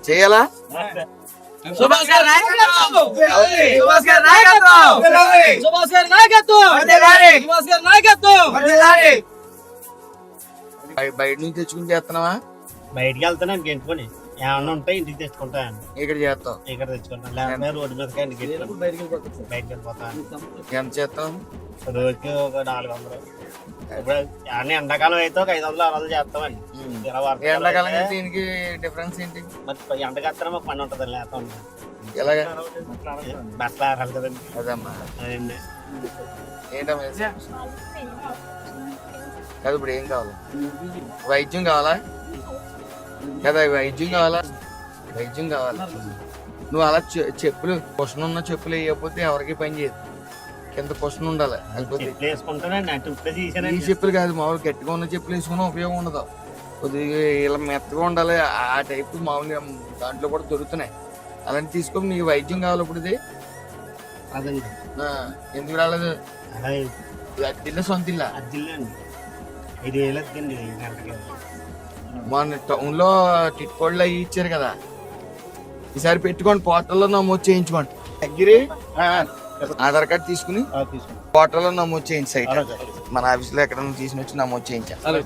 చేయాలా? సుభాష్ గారి నాయకత్వం, సుభాష్ గారి నాయకత్వం, సుభాష్ గారి నాయకత్వం, సుభాష్ గారి నాయకత్వం. బయట నుంచి తెచ్చుకుని చేస్తున్నావా? బయటికి వెళ్తాను గెంటుకొని ఏమన్నా ఉంటాయి ఇంటికి తెచ్చుకుంటాను. ఇక్కడ చేస్తావు? ఇక్కడ తెచ్చుకుంటాను, లేకపోతే రోడ్డు మీద బయటికి వెళ్ళిపోతాను. ఎంత చేస్తావు? రోజుకి ఒక 400. ఇప్పుడు అన్ని ఎండాకాలం అయితే ఒక 500-600 చేస్తామండి. ఎండాకాలం దీనికి డిఫరెన్స్ ఏంటి? మరి ఎండకెత్తడం మాకు పని ఉంటుంది, లేత ఉంటుంది. ఎలాగా? బట్టలు ఆరాలి కదండి. అదమ్మా అదండి. ఏంటమ్మా కాదు, ఇప్పుడు ఏం కావాలి? వైద్యం కావాలా కదా? వైద్యం కావాలా? వైద్యం కావాలా? నువ్వు అలా చెప్పులు క్వశ్చన్ ఉన్న చెప్పులు వేయకపోతే ఎవరికి పని చేయదు. కింద క్వశ్చన్ ఉండాలి. ఈ చెప్పులు కాదు, మామూలు గట్టిగా ఉన్న చెప్పులు వేసుకున్న ఉపయోగం ఉండదు. కొద్దిగా ఇలా మెత్తగా ఉండాలి. ఆ టైపు మామూలుగా దాంట్లో కూడా దొరుకుతున్నాయి. అలాంటి తీసుకొని నీకు వైద్యం కావాలి. ఇప్పుడు ఇది ఎందుకు రాలేదు? అద్దిల్లా సొంత ఇల్లా? అద్దిల్లండి. 5,000 అద్దండి గంటకి. మన టౌన్ లో టిట్కోళ్ళు అవి ఇచ్చారు కదా, ఈసారి పెట్టుకోండి. పోర్టల్లో నమోదు చేయించుకోండి. దగ్గరే ఆధార్ కార్డు తీసుకుని పోర్టల్లో నమోదు చేయించి సైట్ మన ఆఫీస్ లో ఎక్కడ తీసుకుని వచ్చి నమోదు చేయించాలి.